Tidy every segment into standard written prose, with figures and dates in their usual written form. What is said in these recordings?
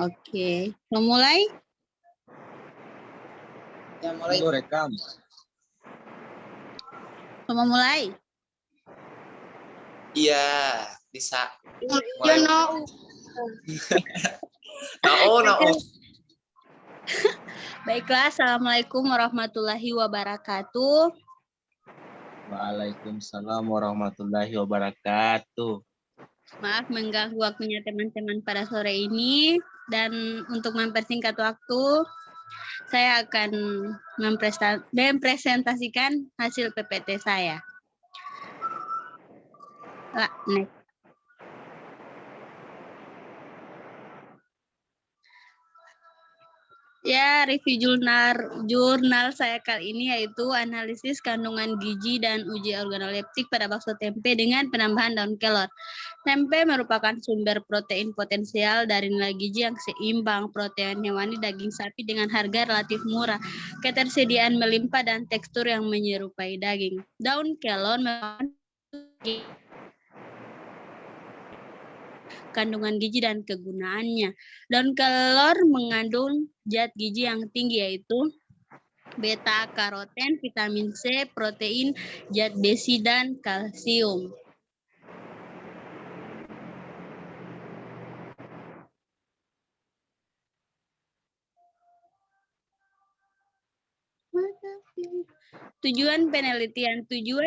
Oke. Mau mulai? Ya, mulai. Rekam. Mau mulai? Iya, bisa. Ya, no. No. Baiklah, Assalamualaikum warahmatullahi wabarakatuh. Waalaikumsalam warahmatullahi wabarakatuh. Maaf mengganggu waktunya teman-teman pada sore ini. Dan untuk mempersingkat waktu, saya akan mempresentasikan hasil PPT saya. Next. Ya, review jurnal saya kali ini yaitu analisis kandungan gizi dan uji organoleptik pada bakso tempe dengan penambahan daun kelor. Tempe merupakan sumber protein potensial dari nilai gizi yang seimbang, protein hewani daging sapi dengan harga relatif murah, ketersediaan melimpah dan tekstur yang menyerupai daging. Daun kelor kandungan gizi dan kegunaannya. Daun kelor mengandung zat gizi yang tinggi yaitu beta karoten, vitamin C, protein, zat besi dan kalsium. Tujuan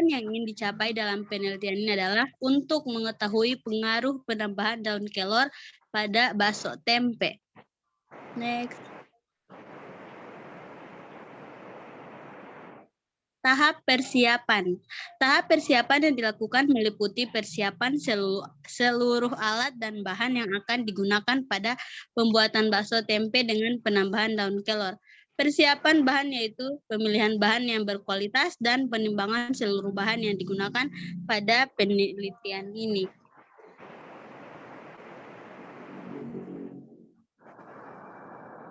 yang ingin dicapai dalam penelitian ini adalah untuk mengetahui pengaruh penambahan daun kelor pada bakso tempe. Next. Tahap persiapan. Tahap persiapan yang dilakukan meliputi persiapan seluruh alat dan bahan yang akan digunakan pada pembuatan bakso tempe dengan penambahan daun kelor. Persiapan bahan yaitu pemilihan bahan yang berkualitas dan penimbangan seluruh bahan yang digunakan pada penelitian ini.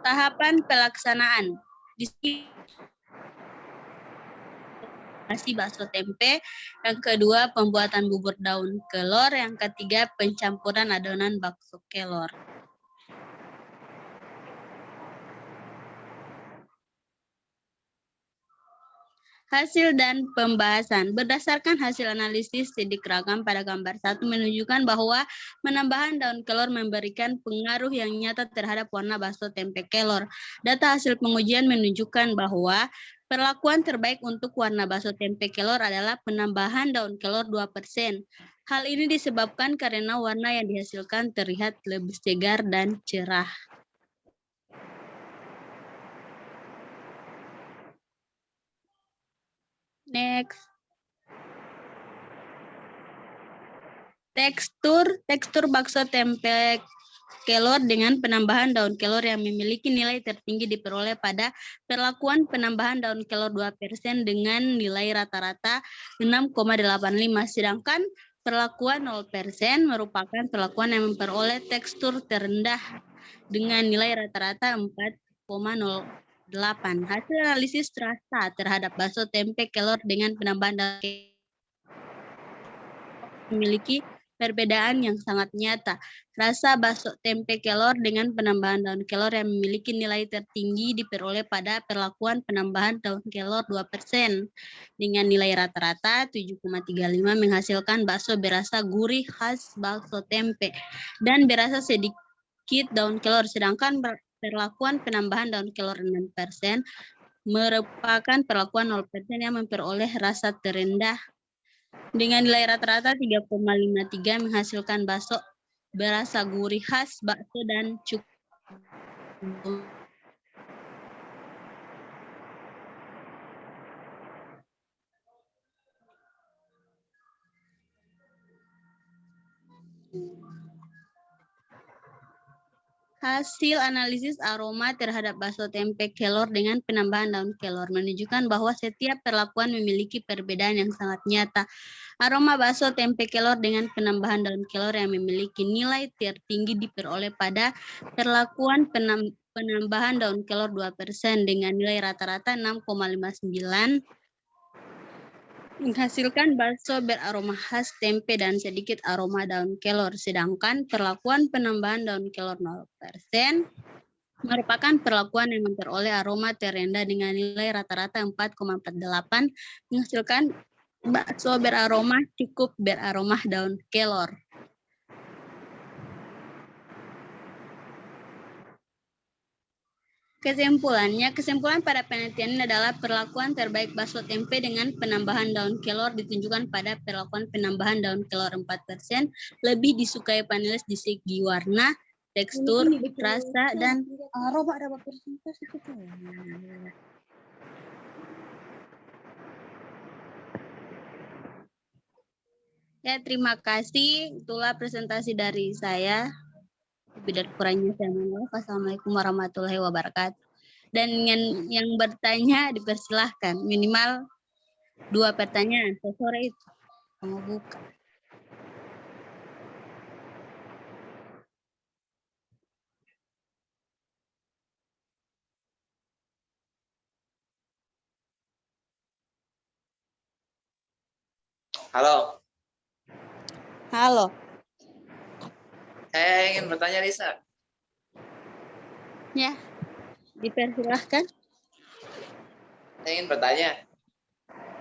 Tahapan pelaksanaan. Bakso tempe, yang kedua pembuatan bubur daun kelor, yang ketiga pencampuran adonan bakso kelor. Hasil dan pembahasan. Berdasarkan hasil analisis sidik ragam pada gambar 1 menunjukkan bahwa penambahan daun kelor memberikan pengaruh yang nyata terhadap warna bakso tempe kelor. Data hasil pengujian menunjukkan bahwa perlakuan terbaik untuk warna bakso tempe kelor adalah penambahan daun kelor 2%. Hal ini disebabkan karena warna yang dihasilkan terlihat lebih segar dan cerah. Next. Tekstur bakso tempe kelor dengan penambahan daun kelor yang memiliki nilai tertinggi diperoleh pada perlakuan penambahan daun kelor 2% dengan nilai rata-rata 6,85, sedangkan perlakuan 0% merupakan perlakuan yang memperoleh tekstur terendah dengan nilai rata-rata 4,08. Hasil analisis rasa terhadap bakso tempe kelor dengan penambahan daun kelor memiliki perbedaan yang sangat nyata. Rasa bakso tempe kelor dengan penambahan daun kelor yang memiliki nilai tertinggi diperoleh pada perlakuan penambahan daun kelor 2% dengan nilai rata-rata 7,35 menghasilkan bakso berasa gurih khas bakso tempe dan berasa sedikit daun kelor, sedangkan perlakuan penambahan daun kelor 6% merupakan perlakuan 0% yang memperoleh rasa terendah dengan nilai rata-rata 3,53 menghasilkan bakso berasa gurih khas bakso dan cukup. Hasil analisis aroma terhadap bakso tempe kelor dengan penambahan daun kelor menunjukkan bahwa setiap perlakuan memiliki perbedaan yang sangat nyata. Aroma bakso tempe kelor dengan penambahan daun kelor yang memiliki nilai tertinggi diperoleh pada perlakuan penambahan daun kelor 2% dengan nilai rata-rata 6,59. Menghasilkan bakso beraroma khas tempe dan sedikit aroma daun kelor, sedangkan perlakuan penambahan daun kelor 0% merupakan perlakuan yang memperoleh aroma terendah dengan nilai rata-rata 4,48, menghasilkan bakso beraroma cukup beraroma daun kelor. Kesimpulan pada penelitian ini adalah perlakuan terbaik bakso tempe dengan penambahan daun kelor ditunjukkan pada perlakuan penambahan daun kelor 4% lebih disukai panelis di segi warna, tekstur, rasa, dan aroma. Ya, terima kasih. Itulah presentasi dari saya. Lebih dan kurangnya saya mohon maaf. Assalamualaikum warahmatullahi wabarakatuh. Dan yang bertanya dipersilahkan. Minimal 2 pertanyaan. Sore itu kamu buka. Halo, Halo. saya ingin bertanya Lisa. Ya, dipersilahkan. Saya ingin bertanya,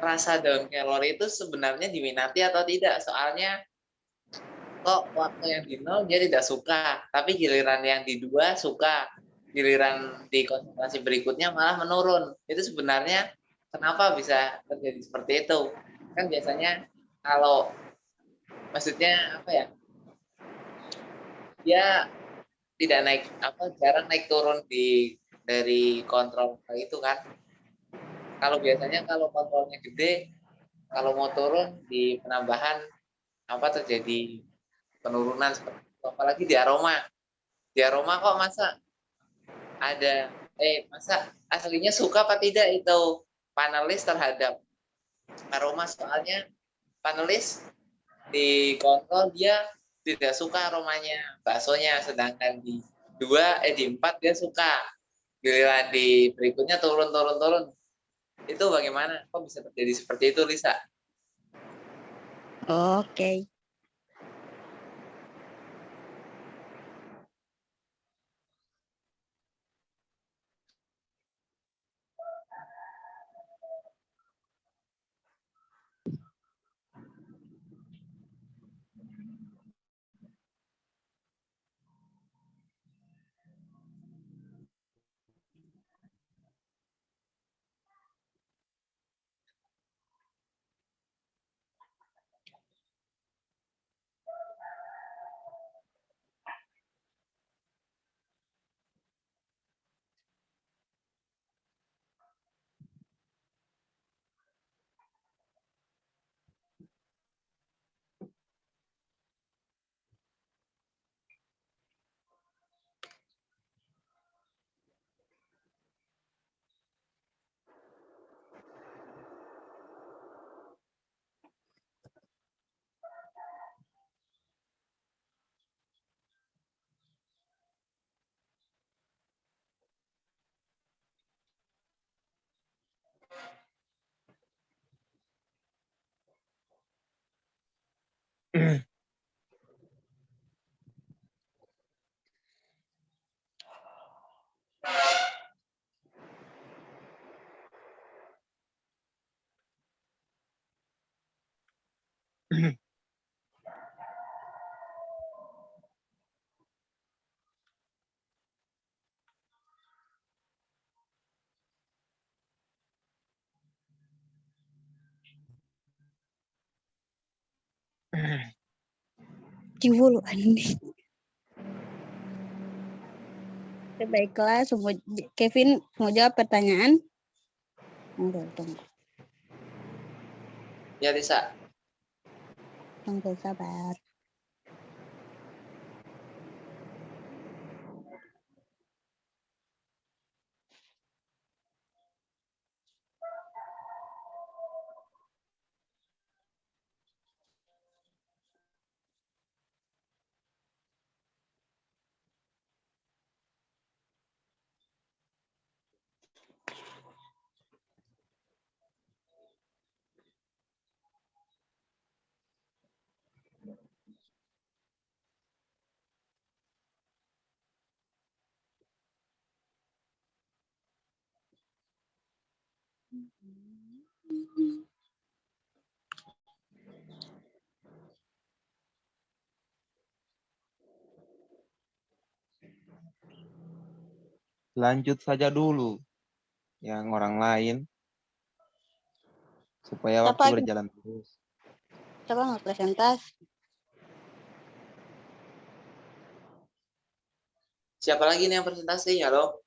rasa daun kelor itu sebenarnya diminati atau tidak? Soalnya kok waktu yang di 0 dia tidak suka, tapi giliran yang di 2 suka, giliran di konsentrasi berikutnya malah menurun. Itu sebenarnya kenapa bisa terjadi seperti itu? Kan biasanya kalau maksudnya apa ya? Dia tidak naik jarang naik turun dari kontrol itu kan. Kalau biasanya kalau kontrolnya gede, kalau mau turun di penambahan terjadi penurunan seperti itu. Apalagi di aroma. Di aroma kok masa aslinya suka apa tidak itu panelis terhadap aroma, soalnya panelis di kontrol dia tidak suka aromanya baksonya, sedangkan di 4 dia suka, giliran di berikutnya turun. Itu bagaimana? Kok bisa terjadi seperti itu, Lisa? Oke. Cibulu ini. Baiklah, Kevin mau jawab pertanyaan? Tunggu. Ya, Lisa. Tunggu, sabar. Lanjut saja dulu yang orang lain supaya waktu Siapa berjalan terus. Coba nggak presentasi? Siapa lagi nih yang presentasi? Halo?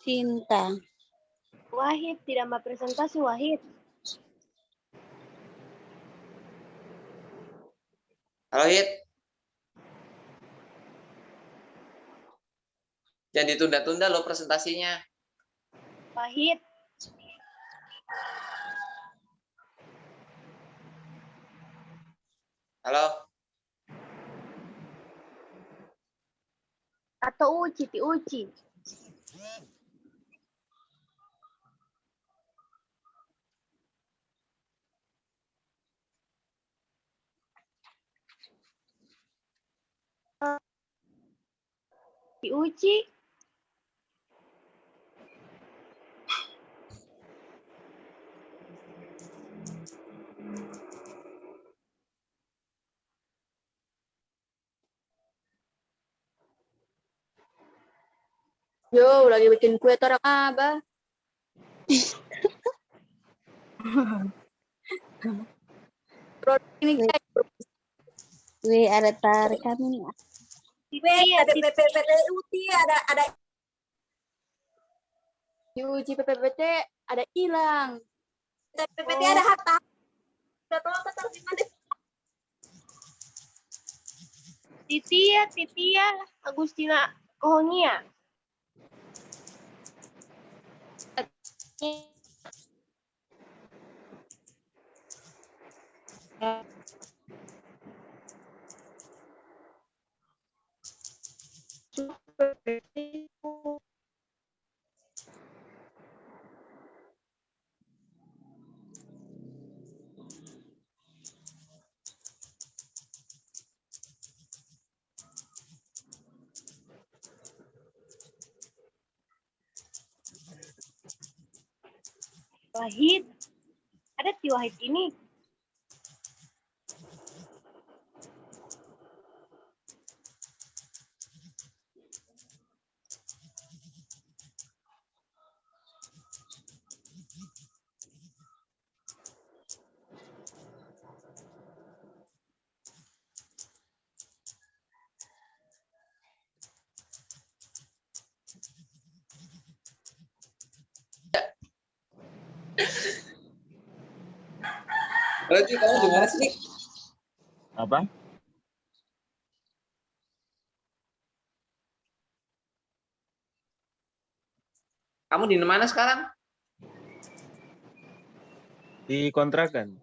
Cinta. Wahid, tidak mau presentasi Wahid. Halo, Hit? Jangan ditunda-tunda loh presentasinya. Wahid, Halo? atau Uci, ti Uci. Ti Uci. Yo, lagi bikin kue torak abah. Ini guys, Wih, ada tar kami. Titia, PPPT ada diuji PPPT ada hilang. PPPT ada harta. Udah tolong tetap gimana? Titia, Agustina Kohonia. Wahid, ada ti Wahid ini. Berarti kamu di mana sih? Apa? Kamu di mana sekarang? Di kontrakan.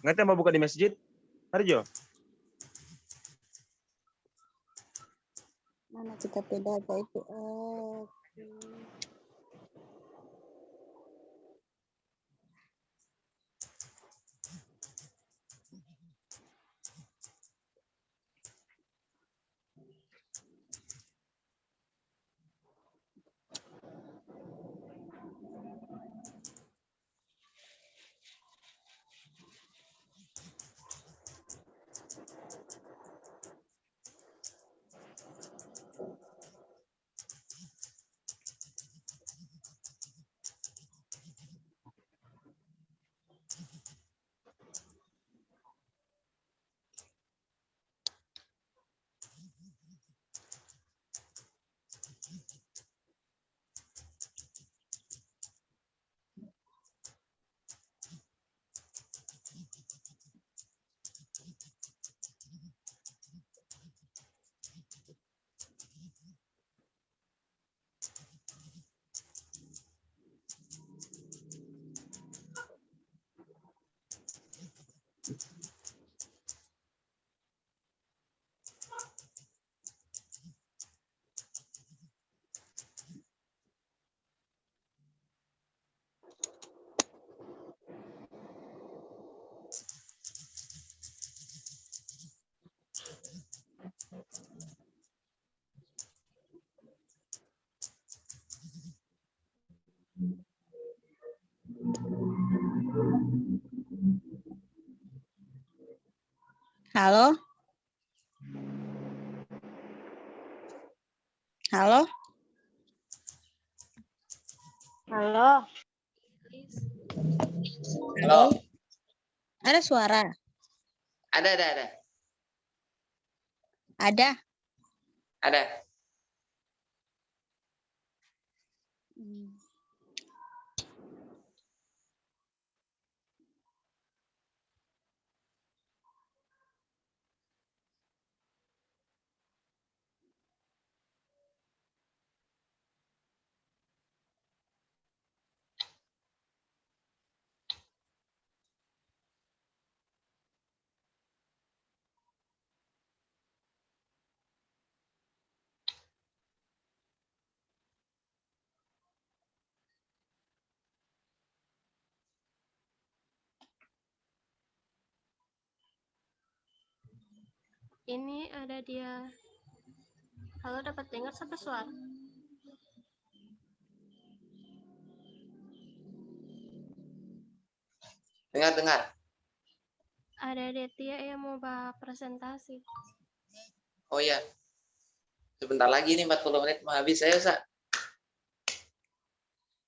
Nggak mau buka di masjid? Harjo? Mana kita pedagang itu? Halo? Halo? Halo. Halo, Ada suara? ada. Ada. Ada. Ini ada dia. Halo, dapat dengar satu suara? Dengar. Ada Detia yang mau bahas presentasi. Oh iya. Sebentar lagi nih 40 menit mau habis. Ayo, Sa.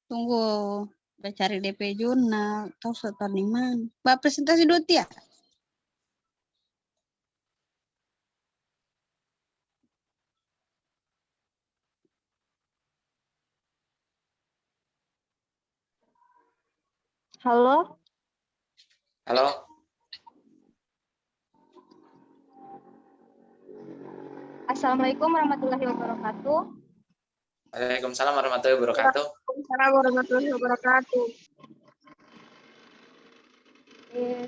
Tunggu. Udah cari DP jurnal. Tahu setor di mana? Mbak presentasi dulu, Tia. Halo. Halo. Assalamualaikum warahmatullahi wabarakatuh. Waalaikumsalam warahmatullahi wabarakatuh. Waalaikumsalam warahmatullahi wabarakatuh.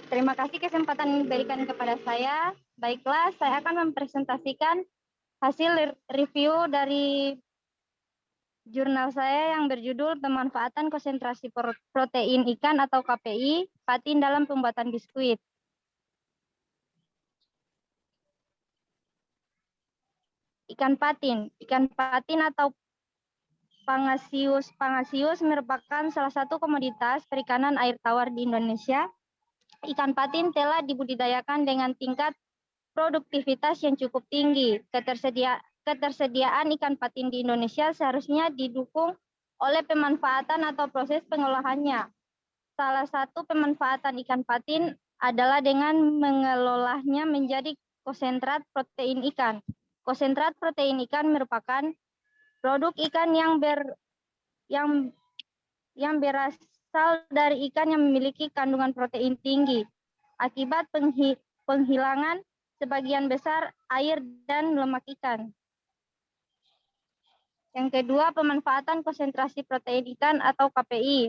Terima kasih kesempatan yang diberikan kepada saya. Baiklah, saya akan mempresentasikan hasil review dari jurnal saya yang berjudul Pemanfaatan Konsentrasi Protein Ikan atau KPI patin dalam pembuatan biskuit. Ikan patin atau Pangasius merupakan salah satu komoditas perikanan air tawar di Indonesia. Ikan patin telah dibudidayakan dengan tingkat produktivitas yang cukup tinggi. Ketersediaan ikan patin di Indonesia seharusnya didukung oleh pemanfaatan atau proses pengolahannya. Salah satu pemanfaatan ikan patin adalah dengan mengelolanya menjadi konsentrat protein ikan. Konsentrat protein ikan merupakan produk ikan yang berasal dari ikan yang memiliki kandungan protein tinggi akibat penghilangan sebagian besar air dan lemak ikan. Yang kedua, pemanfaatan konsentrasi protein ikan atau KPI.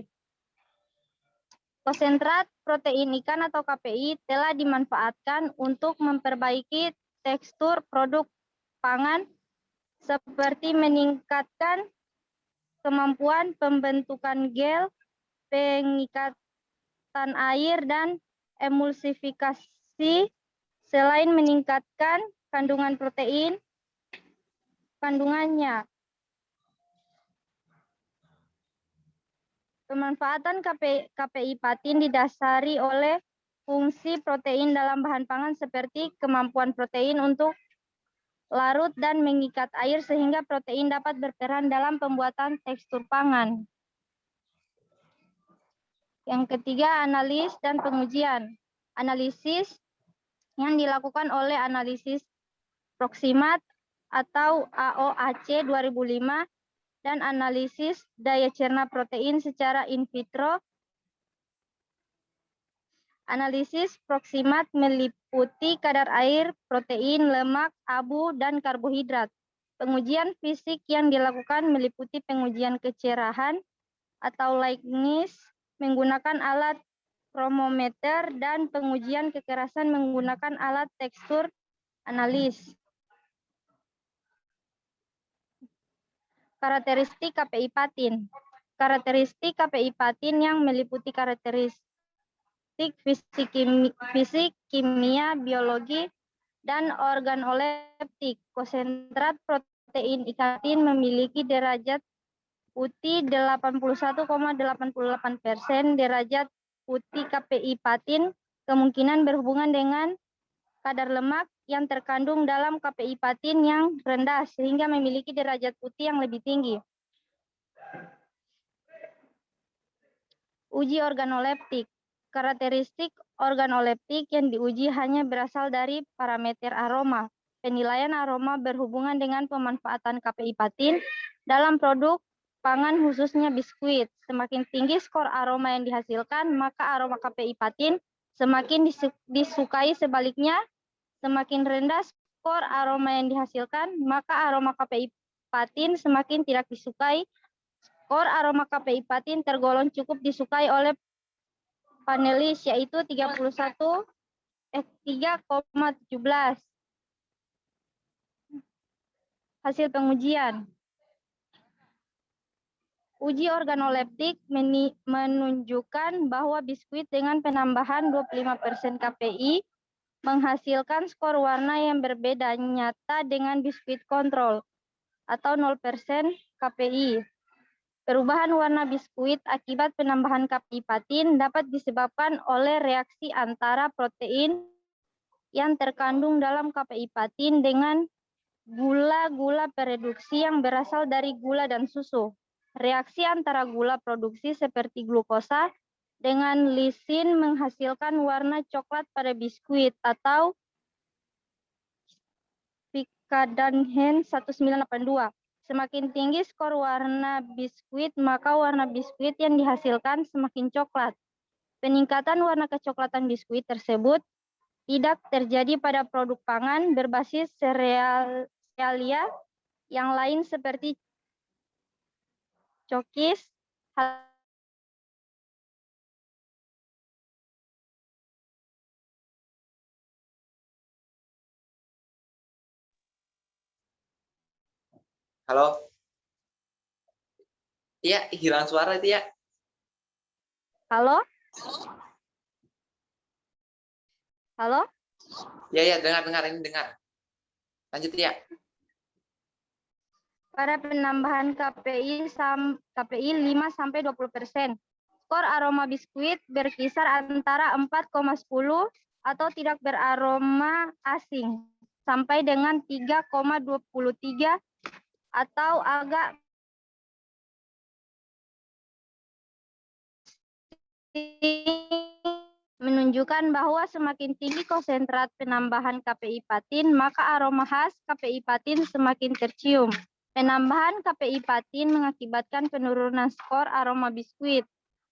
Konsentrat protein ikan atau KPI telah dimanfaatkan untuk memperbaiki tekstur produk pangan seperti meningkatkan kemampuan pembentukan gel, pengikatan air, dan emulsifikasi, selain meningkatkan kandungan protein kandungannya. Pemanfaatan KPI patin didasari oleh fungsi protein dalam bahan pangan seperti kemampuan protein untuk larut dan mengikat air sehingga protein dapat berperan dalam pembuatan tekstur pangan. Yang ketiga, analis dan pengujian. Analisis yang dilakukan oleh analisis Proximat atau AOAC 2005 dan analisis daya cerna protein secara in vitro. Analisis Proximat meliputi kadar air, protein, lemak, abu, dan karbohidrat. Pengujian fisik yang dilakukan meliputi pengujian kecerahan atau lightness menggunakan alat chromometer dan pengujian kekerasan menggunakan alat tekstur analis. Karakteristik KPI patin. Karakteristik KPI patin yang meliputi karakteristik fisik, kimia, biologi, dan organoleptik. Konsentrat protein ikan patin memiliki derajat putih 81,88%. Derajat putih KPI patin kemungkinan berhubungan dengan kadar lemak yang terkandung dalam KPI patin yang rendah sehingga memiliki derajat putih yang lebih tinggi. Uji organoleptik. Karakteristik organoleptik yang diuji hanya berasal dari parameter aroma. Penilaian aroma berhubungan dengan pemanfaatan KPI patin dalam produk pangan khususnya biskuit. Semakin tinggi skor aroma yang dihasilkan, maka aroma KPI patin semakin disukai. Sebaliknya, semakin rendah skor aroma yang dihasilkan, maka aroma KPI patin semakin tidak disukai. Skor aroma KPI patin tergolong cukup disukai oleh panelis, yaitu 3,17. Hasil pengujian. Uji organoleptik menunjukkan bahwa biskuit dengan penambahan 25% KPI menghasilkan skor warna yang berbeda nyata dengan biskuit kontrol atau 0% KPI. Perubahan warna biskuit akibat penambahan KPI patin dapat disebabkan oleh reaksi antara protein yang terkandung dalam KPI patin dengan gula-gula pereduksi yang berasal dari gula dan susu. Reaksi antara gula produksi seperti glukosa dengan lisin menghasilkan warna coklat pada biskuit atau Picadhen 1982. Semakin tinggi skor warna biskuit, maka warna biskuit yang dihasilkan semakin coklat. Peningkatan warna kecoklatan biskuit tersebut tidak terjadi pada produk pangan berbasis serealia yang lain seperti cookies. Halo? Iya, hilang suara itu ya. Halo? Halo? Ya, dengar ini dengar. Lanjut ya. Pada penambahan KPI 5-20%. Skor aroma biskuit berkisar antara 4,10 atau tidak beraroma asing sampai dengan 3,23 atau agak menunjukkan bahwa semakin tinggi konsentrat penambahan KPI patin, maka aroma khas KPI patin semakin tercium. Penambahan KPI patin mengakibatkan penurunan skor aroma biskuit.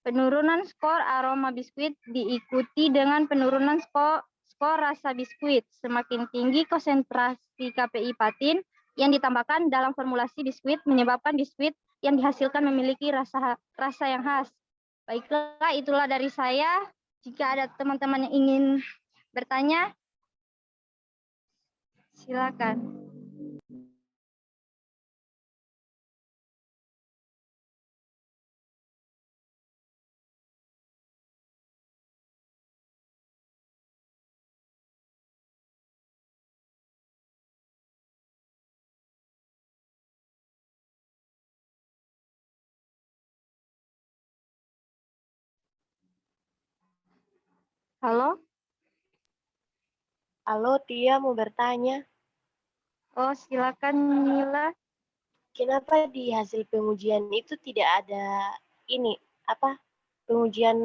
Penurunan skor aroma biskuit diikuti dengan penurunan skor rasa biskuit. Semakin tinggi konsentrasi KPI patin yang ditambahkan dalam formulasi biskuit menyebabkan biskuit yang dihasilkan memiliki rasa yang khas. Baiklah, itulah dari saya. Jika ada teman-teman yang ingin bertanya, silakan. Halo? Halo, Tia mau bertanya. Oh, silakan Mila. Kenapa di hasil pengujian itu tidak ada pengujian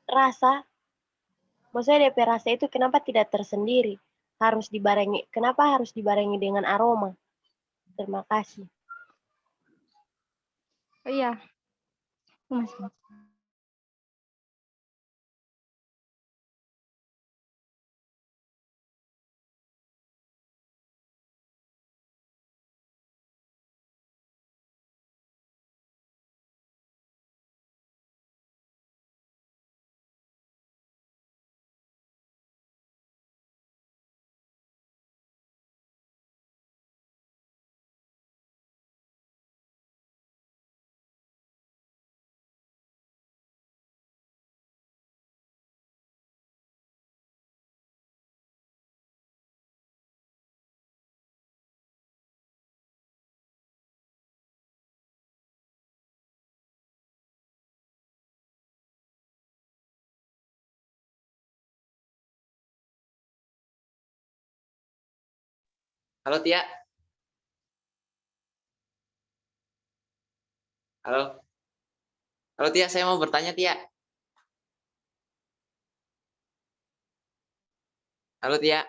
rasa? Maksudnya DP rasa itu kenapa tidak tersendiri? Kenapa harus dibarengi dengan aroma? Terima kasih. Oh iya. Mas. Halo Tia. Halo. Halo Tia, saya mau bertanya Tia. Halo Tia.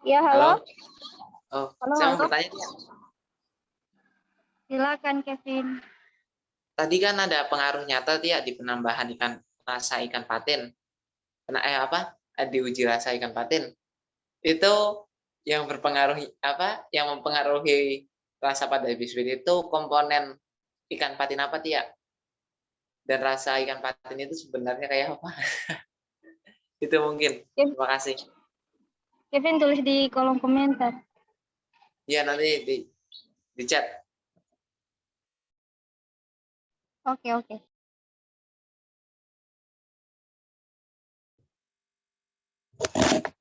Ya, Halo. halo. Oh, Halo, saya mau halo. bertanya Tia. Silakan, Kevin. Tadi kan ada pengaruh nyata Tia di penambahan rasa ikan patin. Di uji rasa ikan patin. Itu yang yang mempengaruhi rasa pada biskuit itu komponen ikan patin apa Tia? Dan rasa ikan patin itu sebenarnya kayak apa? Itu mungkin. Terima kasih. Kevin tulis di kolom komentar. Iya, nanti di chat. Oke, oke.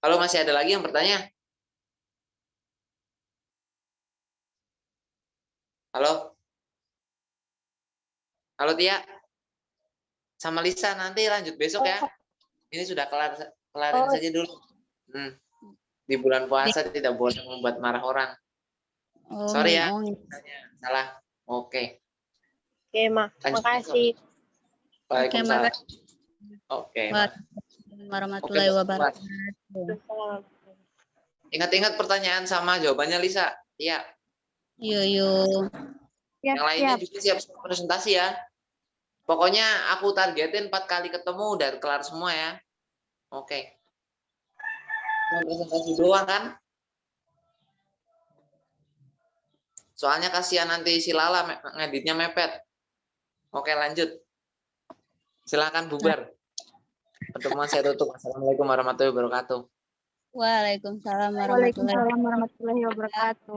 Kalau masih ada lagi yang bertanya? Halo? Halo Tia? Sama Lisa, nanti lanjut besok ya. Ini sudah kelarin saja dulu. Di bulan puasa tidak boleh membuat marah orang. Sorry ya. Salah. Oke. Oke, makasih. Waalaikumsalam. Oke. Warahmatullahi wabarakatuh. Ingat-ingat pertanyaan sama jawabannya Lisa. Iya. Yuk. Yang lainnya juga siap presentasi ya. Pokoknya aku targetin 4 kali ketemu udah kelar semua ya. Oke. Presentasi doang kan? Soalnya kasihan nanti si Lala ngeditnya mepet. Oke, lanjut. Silakan bubar. Pertemuan saya tutup. Assalamualaikum warahmatullahi wabarakatuh. Waalaikumsalam Waalaikumsalam warahmatullahi wabarakatuh.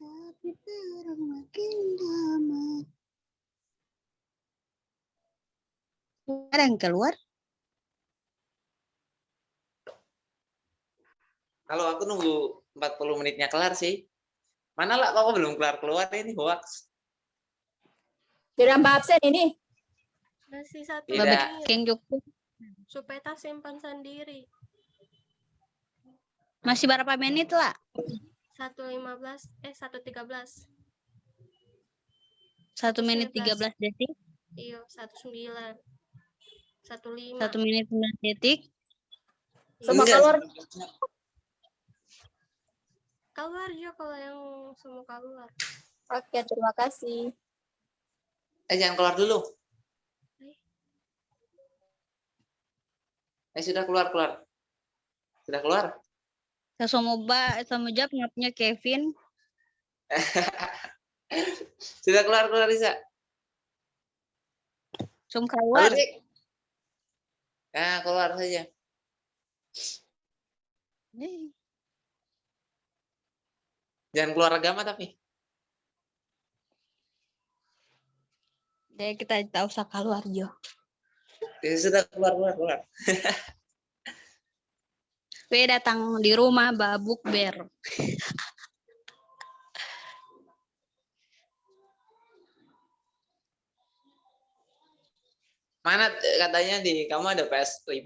Tapi terang makin lama. Ada yang keluar? Kalau aku nunggu 40 menitnya kelar sih. Mana lah kok belum keluar ini hoax. Jadi Mbak absen ini. Masih satu Tidak. menit. King Joko. Supaya tak simpan sendiri. Masih berapa menit lah? 1:15, 1:13. 1 menit 13 detik. Iya, 19. 15. 1 menit 9 detik. Semua keluar. Keluar juga kalau yang semua keluar. Oke, terima kasih. Jangan keluar dulu. Sudah keluar. Sudah keluar. Sama jawab ngapnya Kevin. Sudah keluar Lisa. Sum keluar. Halo, Dik. Nah, keluar saja. Jangan keluar agama tapi. Deh kita tak usah keluar Jo. Sudah keluar. Datang di rumah babuk ber. Mana katanya di kamu ada PS5?